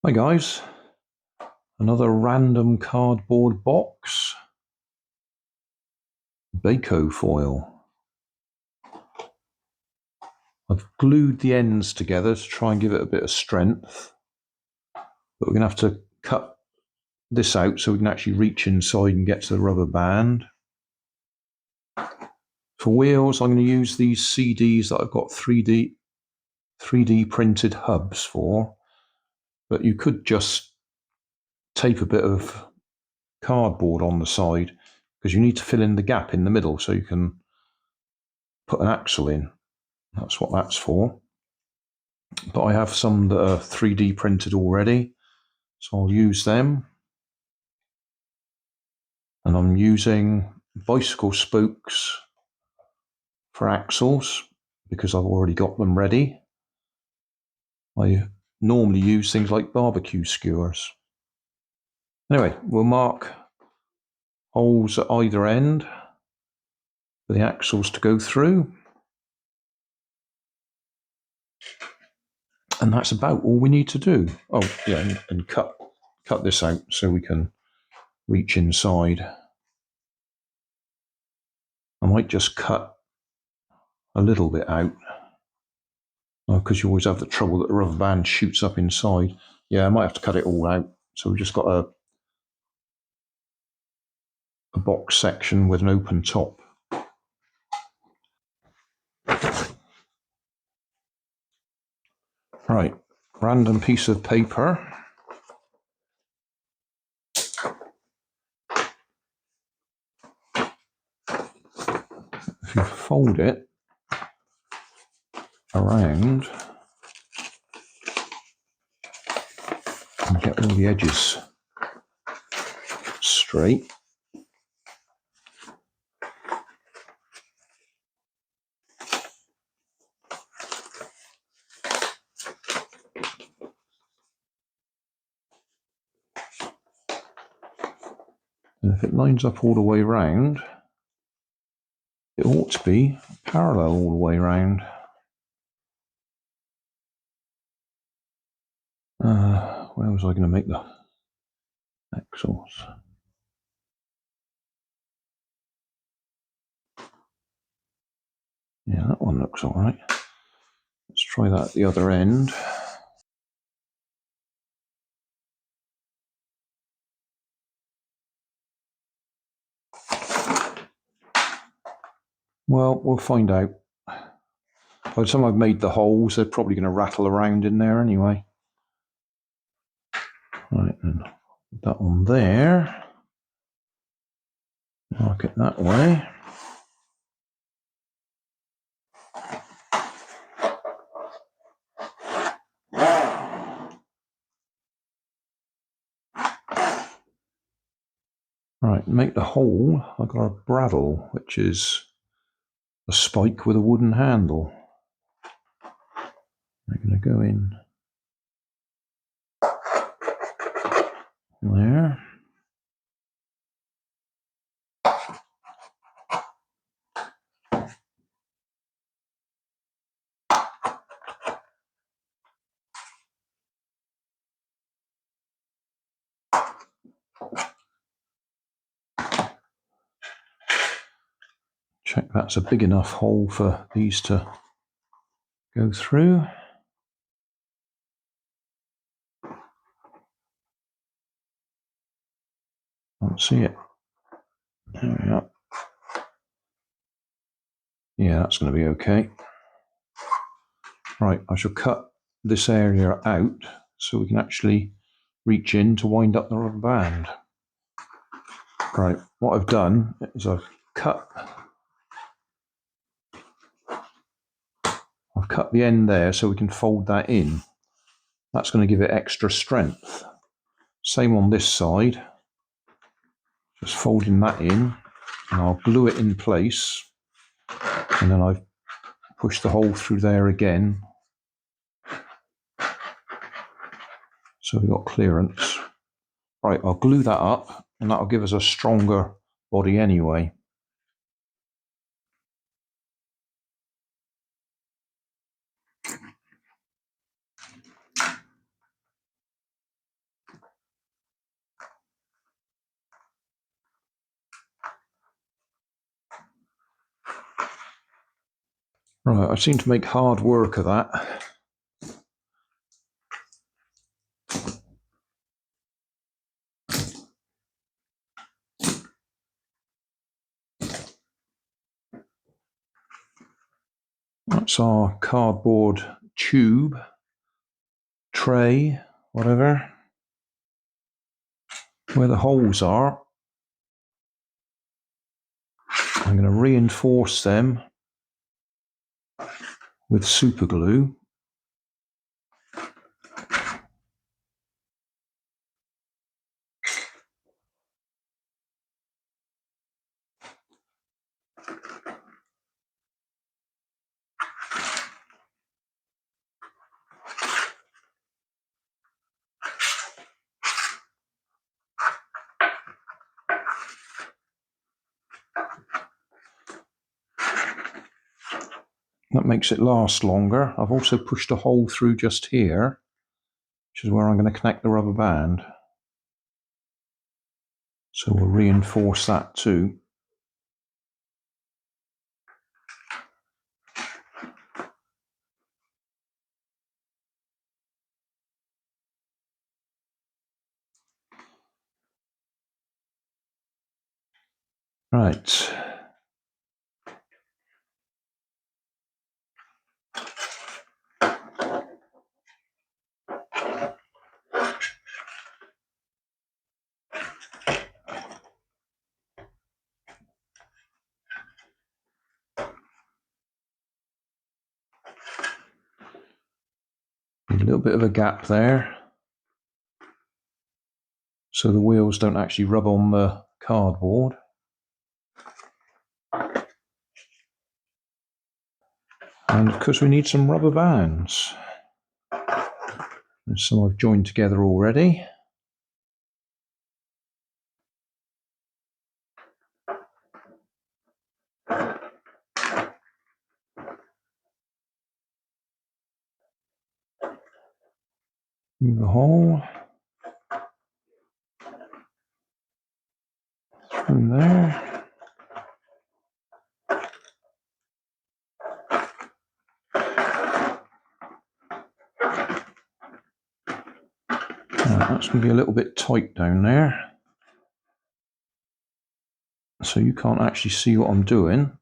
Hi guys, another random cardboard box, Bacofoil. I've glued the ends together to try and give it a bit of strength, but we're going to have to cut this out so we can actually reach inside and get to the rubber band. For wheels, I'm going to use these CDs that I've got 3D printed hubs for, but you could just tape a bit of cardboard on the side because you need to fill in the gap in the middle so you can put an axle in. That's what that's for. But I have some that are 3D printed already, so I'll use them. And I'm using bicycle spokes for axles because I've already got them ready. I normally use things like barbecue skewers. Anyway, we'll mark holes at either end for the axles to go through. And that's about all we need to do. Oh, yeah, and cut this out so we can reach inside. I might just cut a little bit out because you always have the trouble that the rubber band shoots up inside. Yeah, I might have to cut it all out. So we've just got a box section with an open top. Right, random piece of paper. If you fold it around and get all the edges straight, and if it lines up all the way around, it ought to be parallel all the way around. Where was I going to make the axles? Yeah, that one looks all right. Let's try that at the other end. Well, we'll find out. By the time I've made the holes, they're probably going to rattle around in there anyway. Right, then put that on there. Mark it that way. Right, make the hole. I've got a Bradawl, which is a spike with a wooden handle. I'm going to go in there. Check that's a big enough hole for these to go through. Can't see it. There we are. Yeah, that's going to be okay. Right, I shall cut this area out so we can actually reach in to wind up the rubber band. Right, what I've done is I've cut the end there so we can fold that in. That's going to give it extra strength. Same on this side. Just folding that in, and I'll glue it in place, and then I've pushed the hole through there again so we've got clearance. Right, I'll glue that up, and that'll give us a stronger body anyway. Right, I seem to make hard work of that. That's our cardboard tube, tray, whatever. Where the holes are, I'm going to reinforce them with super glue. That makes it last longer. I've also pushed a hole through just here, which is where I'm going to connect the rubber band. So we'll reinforce that too. Right. A little bit of a gap there, so the wheels don't actually rub on the cardboard. And of course we need some rubber bands. There's some I've joined together already. Through the hole. Through there. Right, that's going to be a little bit tight down there. So you can't actually see what I'm doing.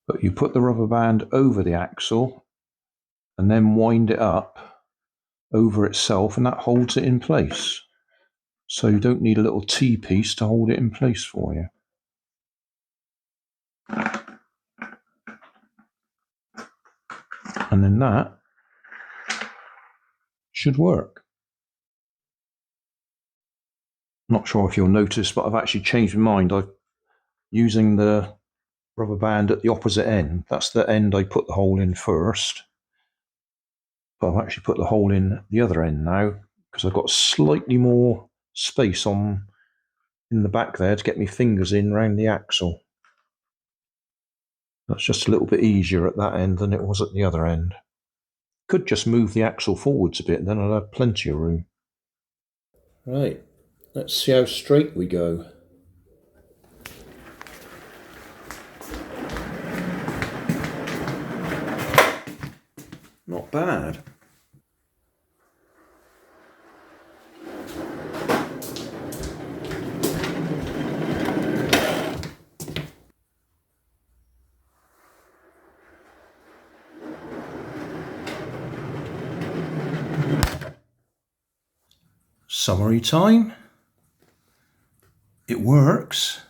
But you put the rubber band over the axle and then wind it up over itself, and that holds it in place. So you don't need a little T-piece to hold it in place for you. And then that should work. Not sure if you'll notice, but I've actually changed my mind. I'm using the rubber band at the opposite end. That's the end I put the hole in first. But I've actually put the hole in the other end now, because I've got slightly more space in the back there to get my fingers in around the axle. That's just a little bit easier at that end than it was at the other end. Could just move the axle forwards a bit, and then I'll have plenty of room. Right, let's see how straight we go. Not bad. Summary time. It works.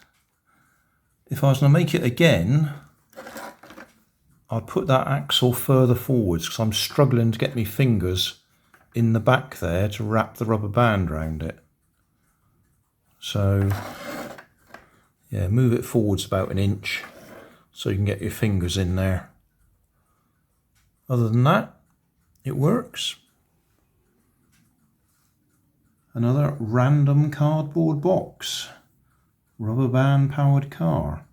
If I was going to make it again, I'd put that axle further forwards, because I'm struggling to get my fingers in the back there to wrap the rubber band around it. So yeah, move it forwards about an inch so you can get your fingers in there. Other than that, it works. Another random cardboard box, rubber band powered car.